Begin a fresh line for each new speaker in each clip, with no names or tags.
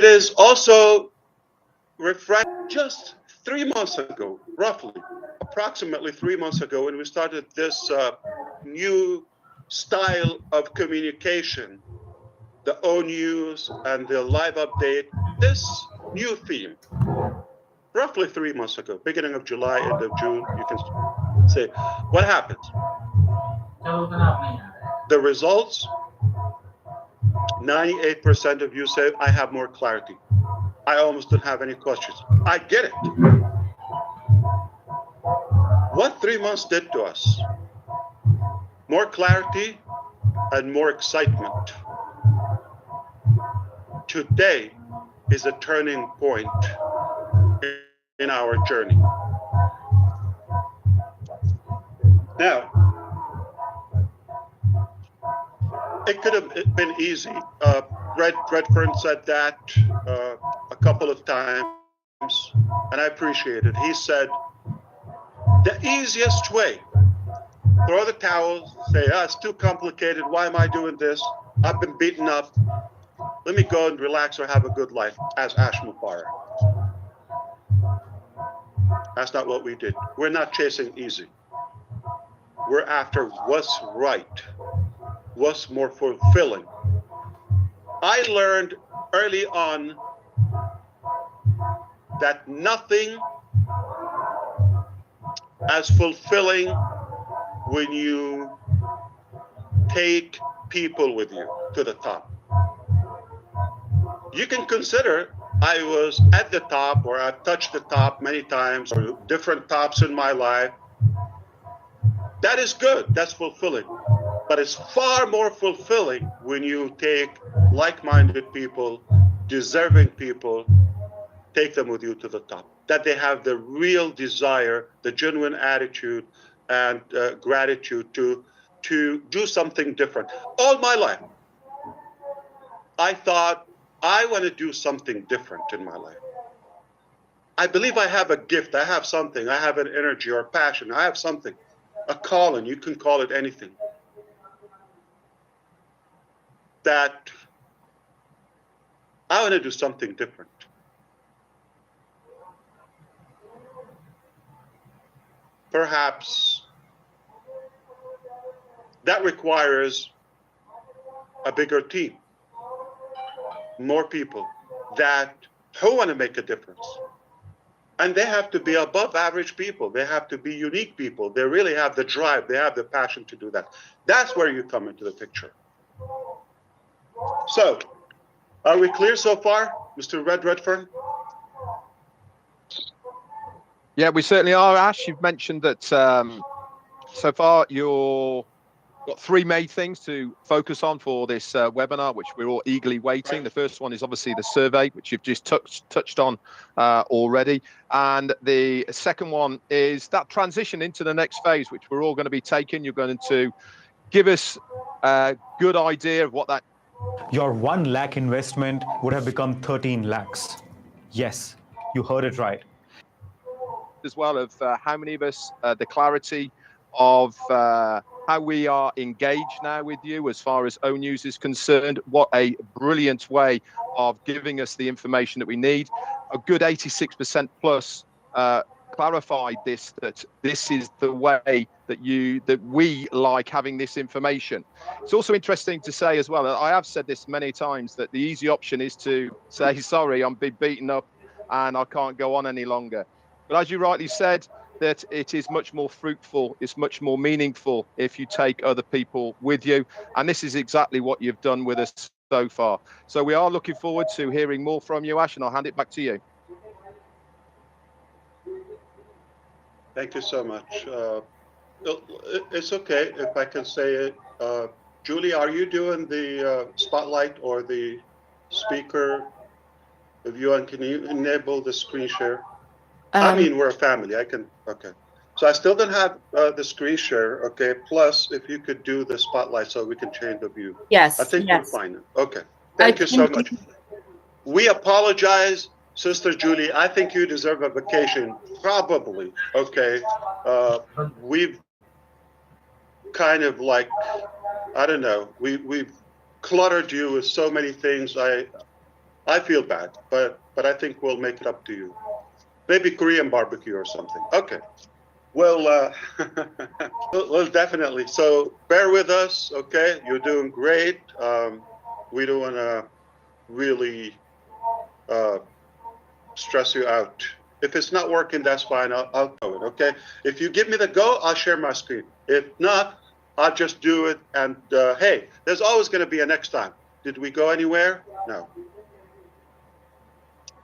It is also refreshed just 3 months ago, roughly, approximately 3 months ago, when we started this new style of communication, the O News and the live update, this new theme, roughly 3 months ago, beginning of July, end of June, you can say, what happens? The results, 98% of you say, I have more clarity. I almost don't have any questions. I get it. What 3 months did to us? More clarity and more excitement. Today is a turning point in our journey. Now, it could have been easy. Redfern said that a couple of times, and I appreciate it. He said, the easiest way, throw the towel, say, it's too complicated. Why am I doing this? I've been beaten up. Let me go and relax or have a good life, as Ash Mubarak. That's not what we did. We're not chasing easy. We're after what's right, what's more fulfilling. I learned early on that nothing as fulfilling when you take people with you to the top. You can consider I was at the top, or I've touched the top many times, or different tops in my life. That is good, that's fulfilling. But it's far more fulfilling when you take like-minded people, deserving people, take them with you to the top. That they have the real desire, the genuine attitude and gratitude to do something different. All my life, I thought, I want to do something different in my life. I believe I have a gift, I have something, I have an energy or passion, I have something, a calling, you can call it anything. That I want to do something different. Perhaps that requires a bigger team, more people who want to make a difference. And they have to be above average people. They have to be unique people. They really have the drive. They have the passion to do that. That's where you come into the picture. So, are we clear so far, Mr. Redfern?
Yeah, we certainly are, Ash. You've mentioned that so far you've got three main things to focus on for this webinar, which we're all eagerly waiting. Right. The first one is obviously the survey, which you've just touched on already. And the second one is that transition into the next phase, which we're all going to be taking. You're going to give us a good idea of what that...
Your 1 lakh investment would have become 13 lakhs. Yes, you heard it right.
As well of how many of us, the clarity of how we are engaged now with you as far as O News is concerned. What a brilliant way of giving us the information that we need. A good 86% plus clarified that this is the way that we like having this information. It's also interesting to say as well, I have said this many times, that the easy option is to say, sorry, I'm being beaten up and I can't go on any longer. But as you rightly said, that it is much more fruitful, it's much more meaningful if you take other people with you. And this is exactly what you've done with us so far. So we are looking forward to hearing more from you, Ash, and I'll hand it back to you.
Thank you so much. It's okay if I can say it. Julie, are you doing the spotlight or the speaker view, and can you enable the screen share? I mean, we're a family. I can, okay. So I still don't have the screen share, okay? Plus, if you could do the spotlight so we can change the view.
Yes,
I think
yes.
we're fine. Okay. Thank you so much. We apologize, Sister Julie. I think you deserve a vacation, probably, okay? We've kind of like, I don't know, we've cluttered you with so many things. I feel bad, but I think we'll make it up to you. Maybe Korean barbecue or something. Okay. Well, well, definitely. So bear with us, okay? You're doing great. We don't want to really uh, stress you out. If it's not working, that's fine. I'll do it, okay? If you give me the go, I'll share my screen. If not, I'll just do it. And hey, there's always going to be a next time. Did we go anywhere? No.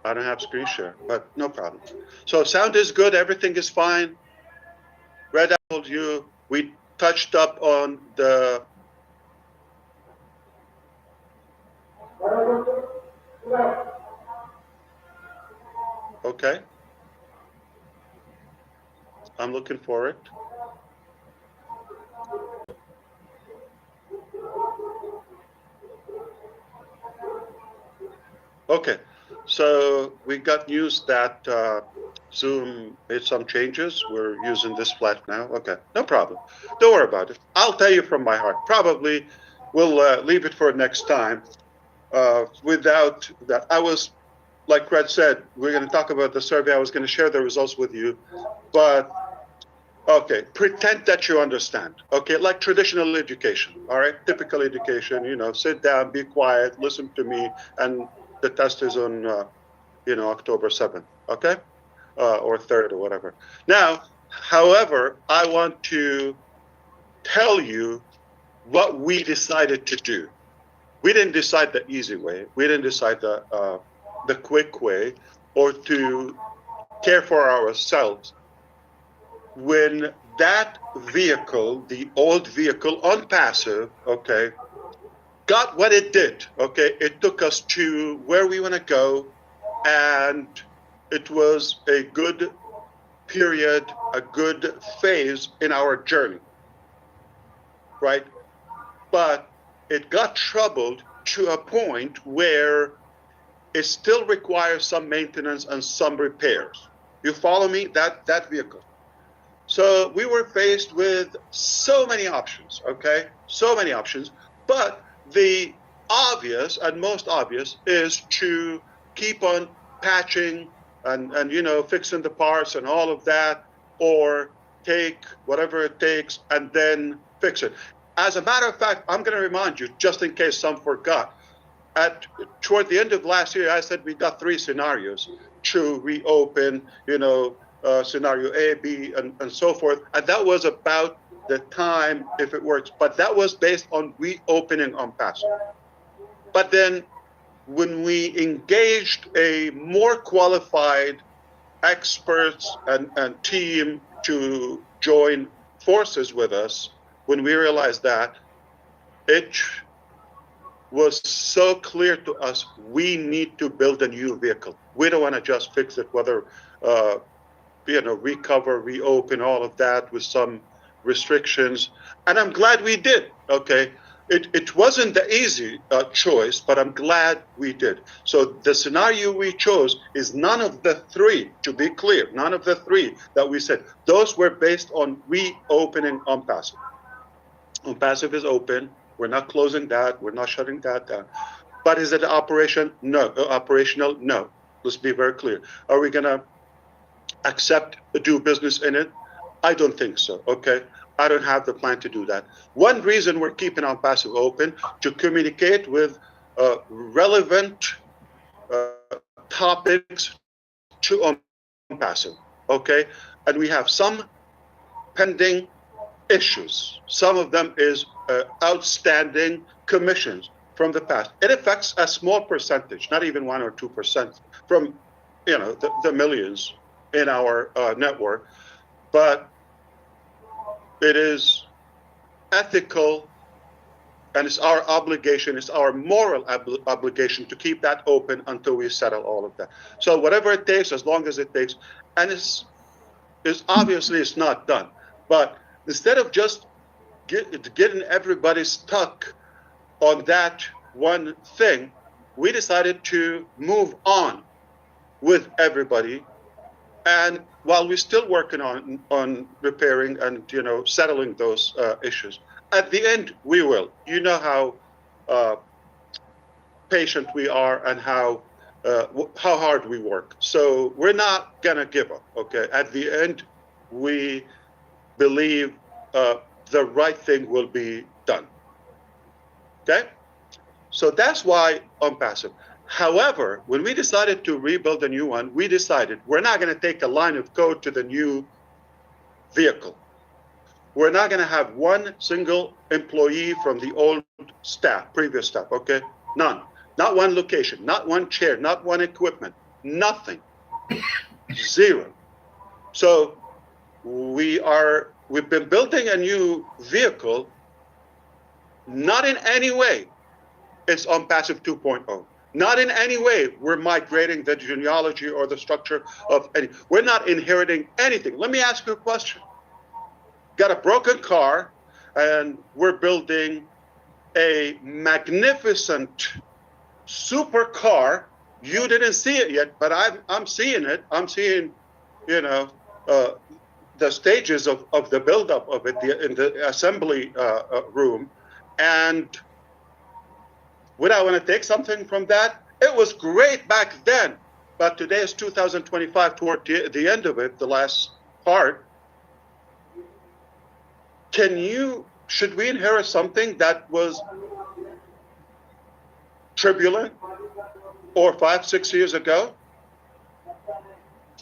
I don't have screen share, but no problem. So sound is good. Everything is fine. Red, I told you we touched up on the. Okay. I'm looking for it. Okay. So we got news that Zoom made some changes. We're using this flat now. Okay. No problem. Don't worry about it. I'll tell you from my heart. Probably we'll leave it for next time. Without that, I was, like Red said, we're going to talk about the survey. I was going to share the results with you, but okay, pretend that you understand. Okay, like traditional education. All right, typical education. Sit down, be quiet, listen to me, and the test is on, October 7th. Okay, or 3rd or whatever. Now, however, I want to tell you what we decided to do. We didn't decide the easy way. We didn't decide the quick way, or to care for ourselves. When that vehicle, the old vehicle on passive, okay, got what it did, okay, it took us to where we want to go, and it was a good period, a good phase in our journey, right? But it got troubled to a point where it still requires some maintenance and some repairs. You follow me? That vehicle. So we were faced with so many options, okay? So many options. But the obvious and most obvious is to keep on patching and fixing the parts and all of that, or take whatever it takes and then fix it. As a matter of fact, I'm going to remind you, just in case some forgot, toward the end of last year, I said we got 3 scenarios to reopen, scenario A, B, and so forth. And that was about the time, if it works. But that was based on reopening on passive. But then when we engaged a more qualified experts and team to join forces with us, when we realized that, it was so clear to us, we need to build a new vehicle. We don't want to just fix it, whether, recover, reopen, all of that with some restrictions. And I'm glad we did, okay? It wasn't the easy choice, but I'm glad we did. So the scenario we chose is none of the 3, to be clear, none of the 3 that we said. Those were based on reopening on passive. On passive is open. We're not closing that. We're not shutting that down. But is it operation? No. Operational? No. Let's be very clear. Are we going to do business in it? I don't think so. Okay. I don't have the plan to do that. One reason we're keeping on passive open, to communicate with relevant topics to on passive. Okay. And we have some pending issues. Some of them is outstanding commissions from the past. It affects a small percentage, not even 1 or 2% from the millions in our network, but it is ethical, and it's our obligation, it's our moral obligation to keep that open until we settle all of that. So whatever it takes, as long as it takes, and it's obviously it's not done, but instead of just getting everybody stuck on that one thing, we decided to move on with everybody. And while we're still working on repairing and settling those issues, at the end we will. You know how patient we are and how how hard we work. So we're not gonna give up. Okay. At the end, we believe the right thing will be done. Okay. So that's why I'm passive. However, when we decided to rebuild a new one, we decided we're not going to take a line of code to the new vehicle. We're not going to have one single employee from the old staff, previous staff, okay? None. Not one location, not one chair, not one equipment, nothing. Zero. So we've been building a new vehicle, not in any way it's on passive 2.0. Not in any way we're migrating the genealogy or the structure of any. We're not inheriting anything. Let me ask you a question. Got a broken car, and we're building a magnificent super car. You didn't see it yet, but I'm seeing it. I'm seeing, the stages of the buildup of it in the assembly room, and would I want to take something from that? It was great back then, but today is 2025, toward the end of it, the last part. Should we inherit something that was turbulent or 5-6 years ago?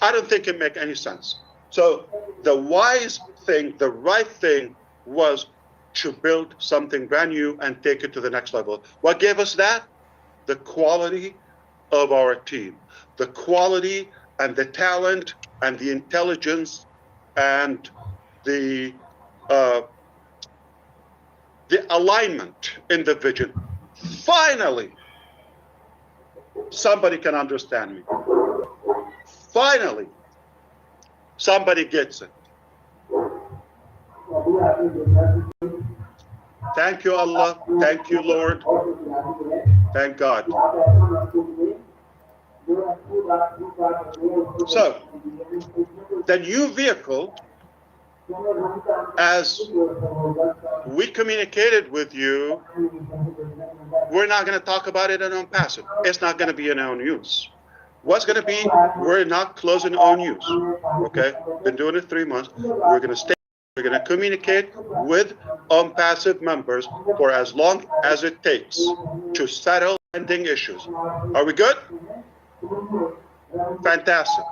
I don't think it makes any sense. So the wise thing, the right thing was to build something brand new and take it to the next level. What gave us that? The quality of our team, the quality and the talent and the intelligence and the alignment in the vision. Finally, somebody can understand me. Finally, somebody gets it. Thank you, Allah. Thank you, Lord. Thank God. So, the new vehicle, as we communicated with you, we're not going to talk about it in on passive. It's not going to be in own use. What's going to be, we're not closing own use. Okay? Been doing it 3 months. We're going to stay. We're going to communicate with passive members for as long as it takes to settle pending issues. Are we good? Fantastic.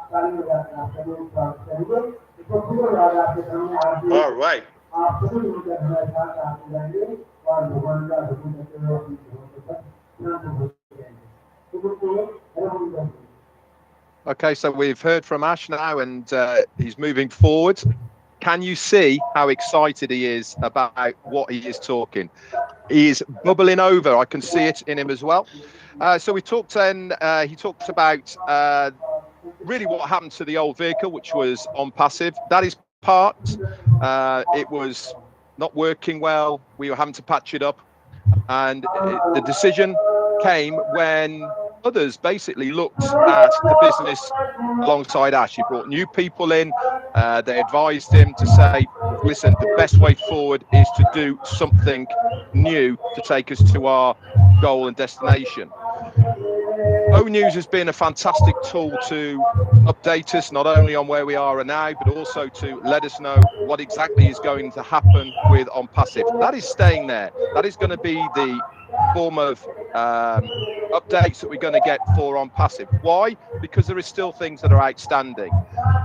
All right.
Okay, so we've heard from Ash now, and he's moving forward. Can you see how excited he is about what he is talking? He is bubbling over. I can see it in him as well. So we talked then, he talked about really what happened to the old vehicle, which was on passive. That is part. It was not working well. We were having to patch it up. And the decision came when others basically looked at the business alongside Ash. He brought new people in. They advised him to say, listen, the best way forward is to do something new to take us to our goal and destination. O News has been a fantastic tool to update us not only on where we are now, but also to let us know what exactly is going to happen with On Passive. That is staying there. That is going to be the form of updates that we're going to get for On Passive. Why? Because there is still things that are outstanding.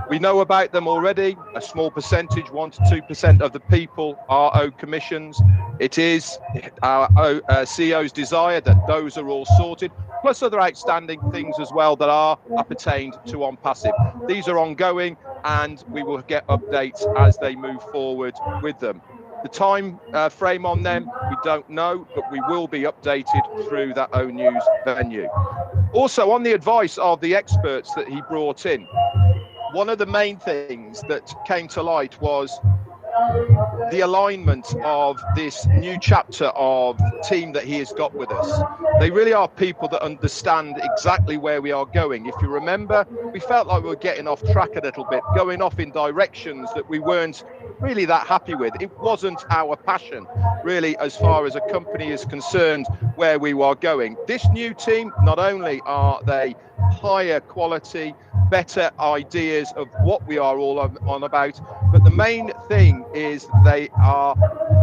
We know about them already. A small percentage, 1 to 2% of the people are owed commissions. It is our CEO's desire that those are all sorted, plus other outstanding things as well that are appertained to On Passive. These are ongoing, and we will get updates as they move forward with them. The time frame on them, we don't know, but we will be updated through that O News venue. Also, on the advice of the experts that he brought in, one of the main things that came to light was the alignment of this new chapter of team that he has got with us. They really are people that understand exactly where we are going. If you remember, we felt like we were getting off track a little bit, going off in directions that we weren't really that happy with. It wasn't our passion, really, as far as a company is concerned, where we are going. This new team, not only are they higher quality, better ideas of what we are all on about. But the main thing is they are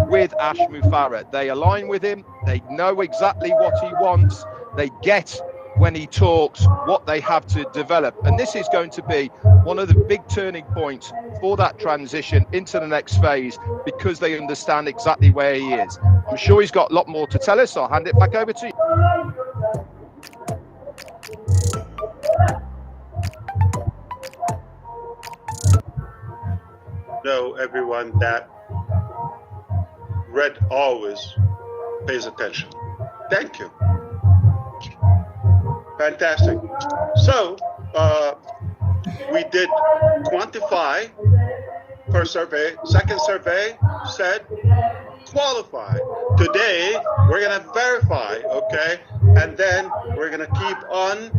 with Ash Mufareh. They align with him. They know exactly what he wants. They get when he talks what they have to develop. And this is going to be one of the big turning points for that transition into the next phase, because they understand exactly where he is. I'm sure he's got a lot more to tell us. I'll hand it back over to you.
Know everyone that Red always pays attention. Thank you. Fantastic. So we did quantify first survey. Second survey said qualify. Today we're gonna verify, okay, and then we're gonna keep on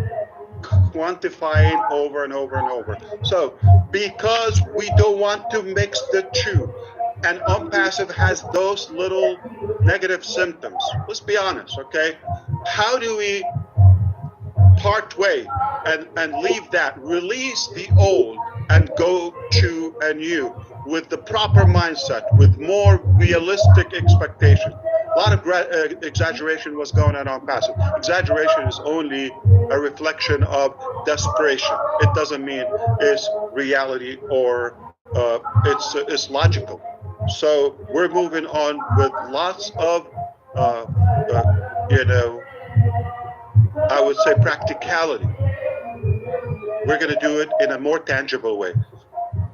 quantifying over and over and over. So because we don't want to mix the two, and unpassive has those little negative symptoms. Let's be honest, okay? How do we part way and leave that, release the old and go to a new with the proper mindset, with more realistic expectation? A lot of exaggeration was going on passive. Exaggeration is only a reflection of desperation. It doesn't mean it's reality or it's logical. So we're moving on with lots of, you know, I would say practicality. We're going to do it in a more tangible way.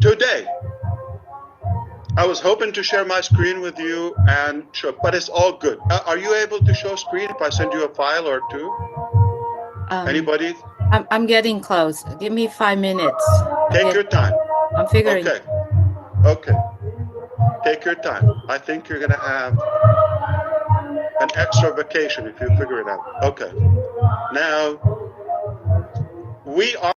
Today, I was hoping to share my screen with you and show, but it's all good. Are you able to show screen if I send you a file or two? Anybody?
I'm getting close. Give me 5 minutes.
Take your time.
I'm figuring.
Okay. Okay. Take your time. I think you're going to have an extra vacation if you figure it out. Okay. Now, we are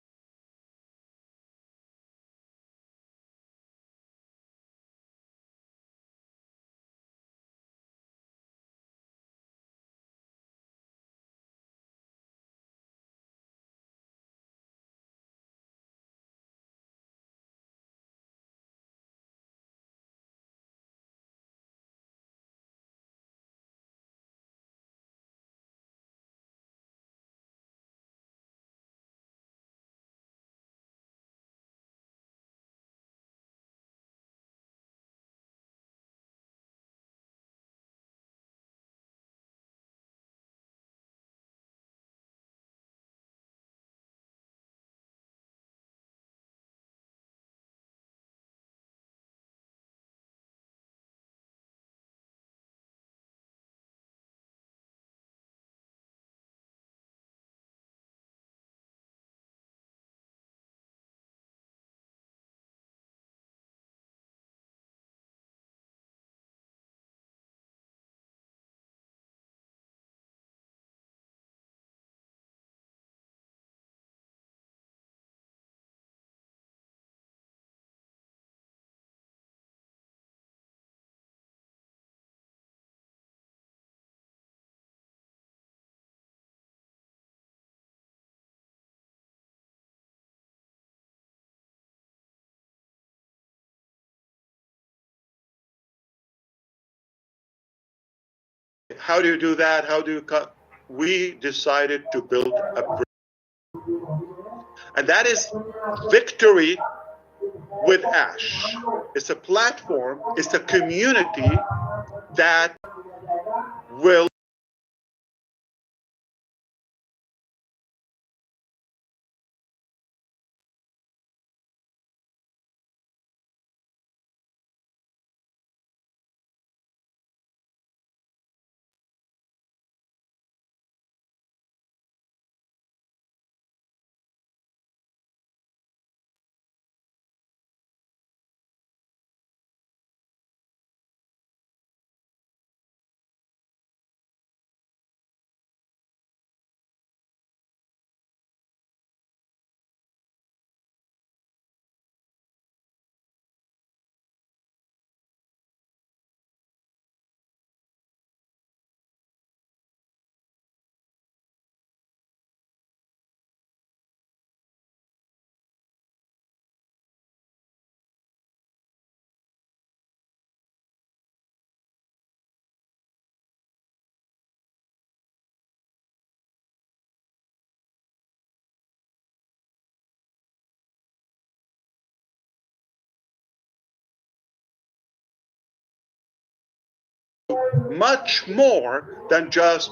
how do you do that? How do you cut? We decided to build a bridge. And that is Victory with Ash. It's a platform, it's a community that will much more than just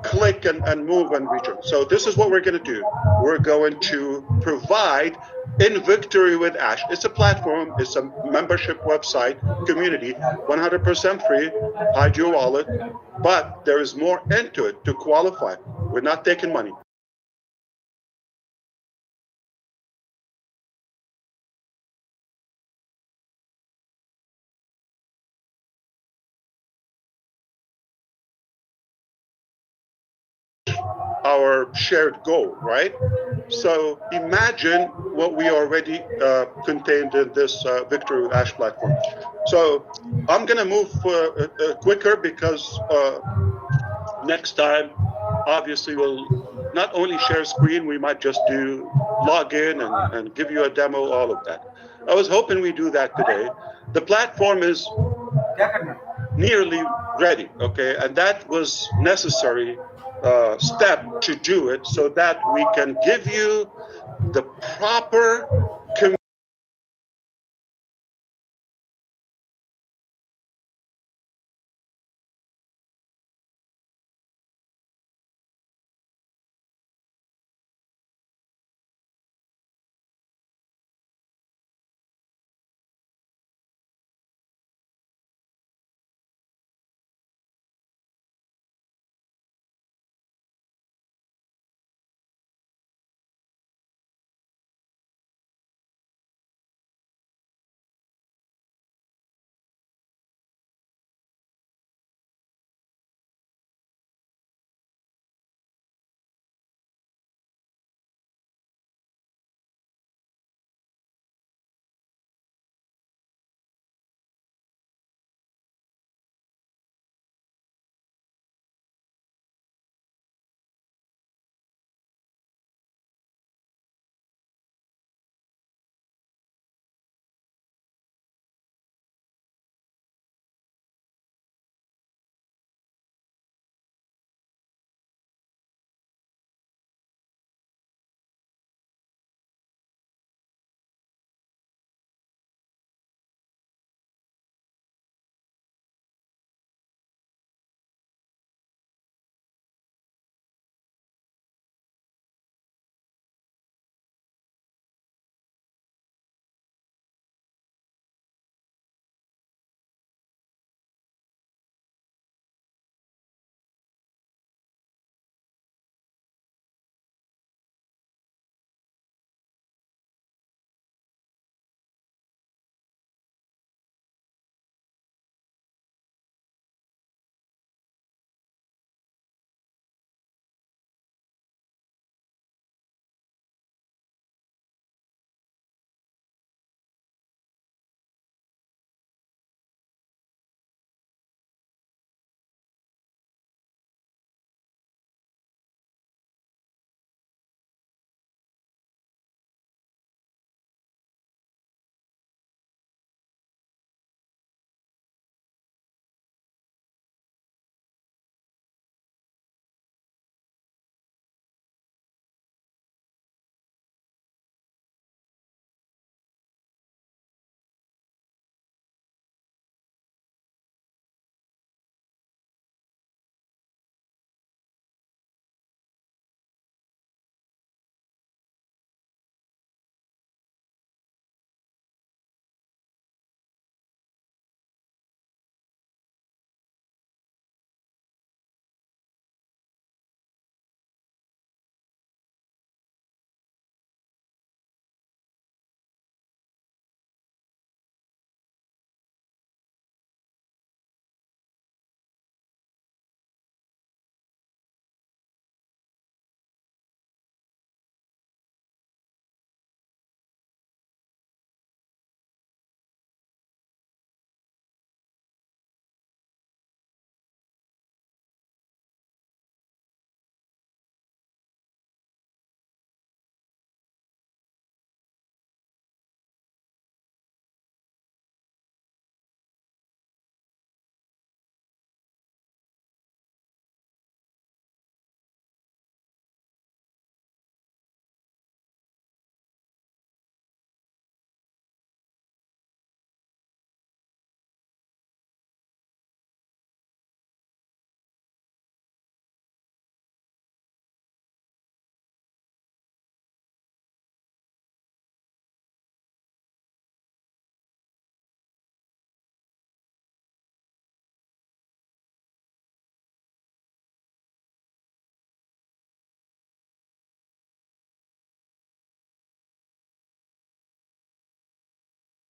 click and move and region. So this is what we're going to do. We're going to provide in Victory with Ash. It's a platform, it's a membership website, community, 100% free, hide your wallet, but there is more into it to qualify. We're not taking money. Our shared goal, right? So imagine what we already contained in this Victory with Ash platform. So I'm going to move quicker because next time, obviously, we'll not only share screen, we might just do log in and give you a demo, all of that. I was hoping we do that today. The platform is nearly ready, okay? And that was necessary step to do it so that we can give you the proper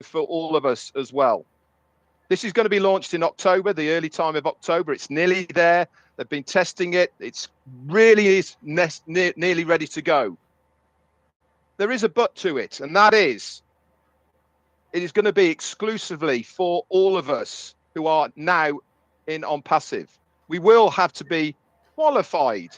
for all of us as well. This is going to be launched in October, the early time of October. It's nearly there. They've been testing it. It's really is nearly ready to go. There is a but to it, and that is, it is going to be exclusively for all of us who are now in on passive. We will have to be qualified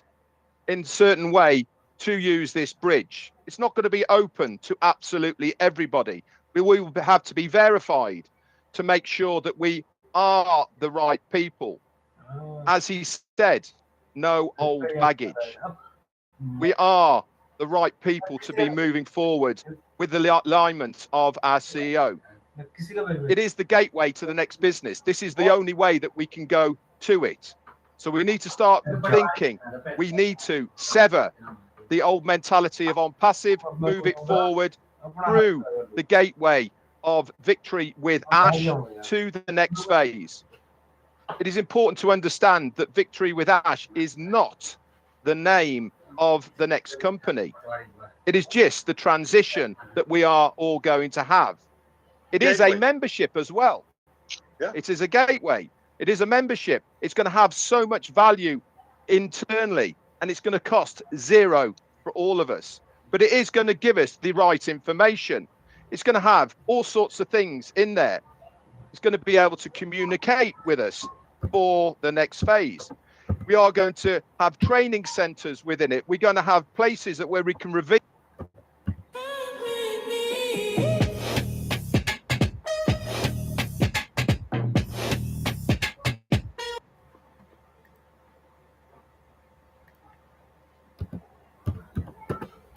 in a certain way to use this bridge. It's not going to be open to absolutely everybody. We will have to be verified to make sure that we are the right people. As he said, no old baggage. We are the right people to be moving forward with the alignment of our CEO. It is the gateway to the next business. This is the only way that we can go to it. So we need to start thinking. We need to sever the old mentality of on passive, move it forward through the gateway of victory with Ash to the next phase. It is important to understand that victory with Ash is not the name of the next company. It is just the transition that we are all going to have. It is a membership as well.
Yeah.
It is a gateway. It is a membership. It's going to have so much value internally, and it's going to cost zero for all of us. But it is going to give us the right information. It's going to have all sorts of things in there. It's going to be able to communicate with us for the next phase. We are going to have training centers within it. We're going to have places where we can reveal.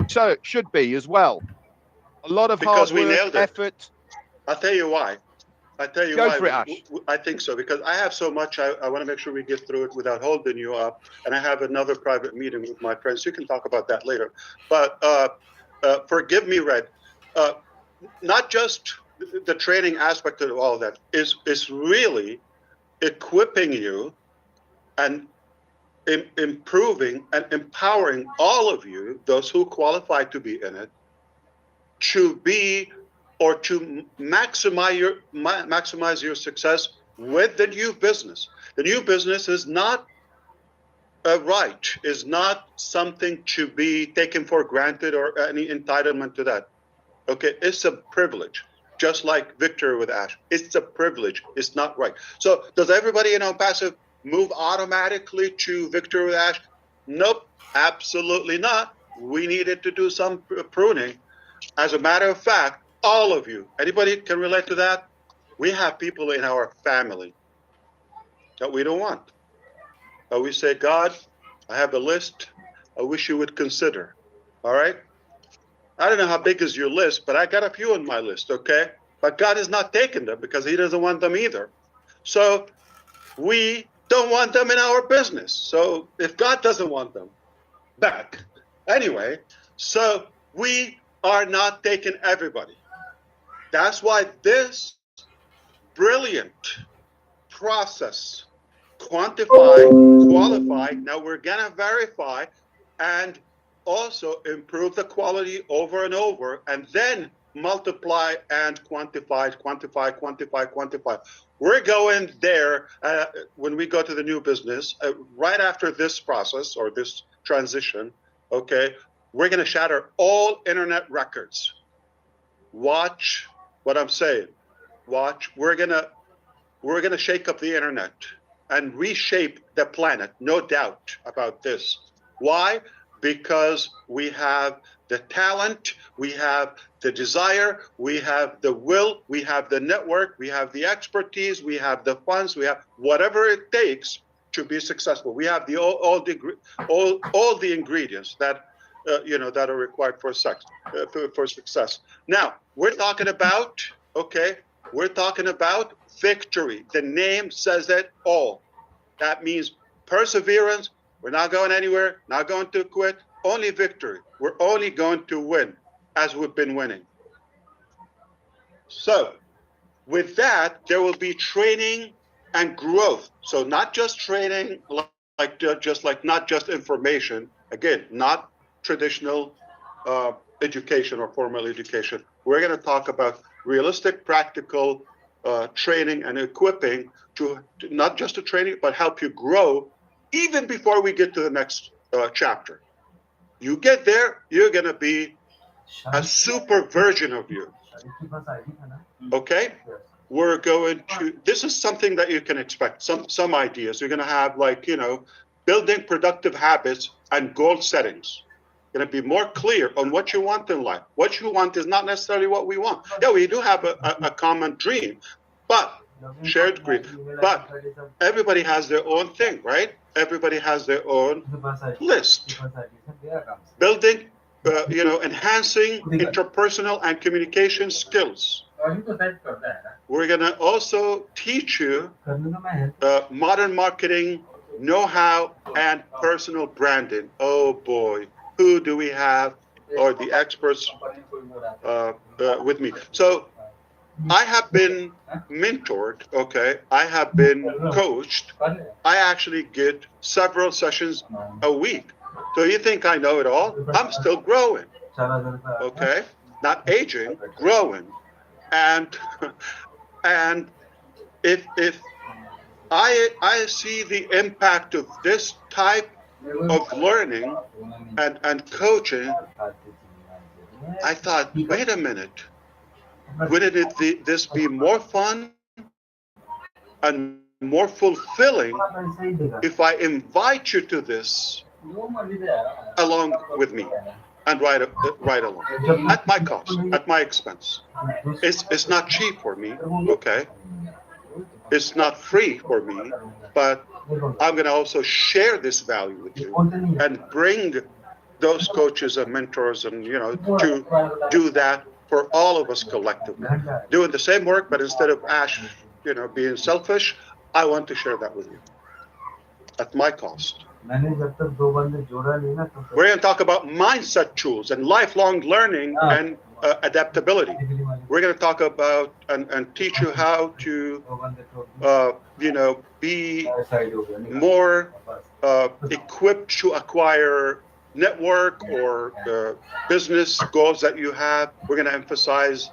So it should be as well. A lot of
because
hard work,
we nailed it.
effort.
I'll tell you why. I think so, because I have so much. I want to make sure we get through it without holding you up. And I have another private meeting with my friends. You can talk about that later. But forgive me, Red. Not just the training aspect of all that is really equipping you and improving and empowering all of you, those who qualify to be in it, to be or to maximize your success with the new business. The new business is not a right, is not something to be taken for granted or any entitlement to that. Okay, it's a privilege, just like victory with Ash. It's a privilege, it's not right. So does everybody in passive move automatically to victory with Ash? Nope, absolutely not. We needed to do some pruning. As a matter of fact, all of you, anybody can relate to that? We have people in our family that we don't want. But we say, God, I have a list I wish you would consider. All right? I don't know how big is your list, but I got a few on my list, okay? But God is not taking them because he doesn't want them either. So we don't want them in our business. So if God doesn't want them back. Anyway, so we are not taking everybody. That's why this brilliant process, quantify, qualify, now we're going to verify and also improve the quality over and over, and then multiply and quantify. We're going there when we go to the new business, right after this process or this transition, okay, we're going to shatter all internet records. Watch what I'm saying. Watch. We're gonna shake up the internet and reshape the planet. No doubt about this. Why? Because we have the talent, we have the desire, we have the will, we have the network, we have the expertise, we have the funds, we have whatever it takes to be successful. We have all the ingredients that that are required for success. Now, we're talking about, we're talking about victory. The name says it all. That means perseverance. We're not going anywhere, not going to quit, only victory. We're only going to win as we've been winning. So with that, there will be training and growth. So not just training, not just information. Again, not traditional education or formal education. We're going to talk about realistic, practical training and equipping to not just to training, but help you grow even before we get to the next chapter. You get there, you're going to be a super version of you. Okay? We're going to, this is something that you can expect, some ideas. You're going to have like, building productive habits and goal settings. Going to be more clear on what you want in life. What you want is not necessarily what we want. Yeah, we do have a common dream, but shared dream. But everybody has their own thing, right? Everybody has their own list. Building, enhancing interpersonal and communication skills. We're going to also teach you modern marketing know-how and personal branding. Oh boy, who do we have, or the experts with me? So I have been mentored, okay? I have been coached. I actually get several sessions a week. So you think I know it all? I'm still growing, okay? Not aging, growing. And if I see the impact of this type of learning and coaching, I thought, wait a minute, wouldn't this be more fun and more fulfilling if I invite you to this along with me and ride along at my cost, at my expense. It's not cheap for me, okay? It's not free for me, but I'm going to also share this value with you and bring those coaches and mentors and, to do that for all of us collectively. Doing the same work, but instead of Ash, being selfish, I want to share that with you at my cost. We're going to talk about mindset tools and lifelong learning and adaptability. We're going to talk about and teach you how to, be more equipped to acquire network or business goals that you have. We're going to emphasize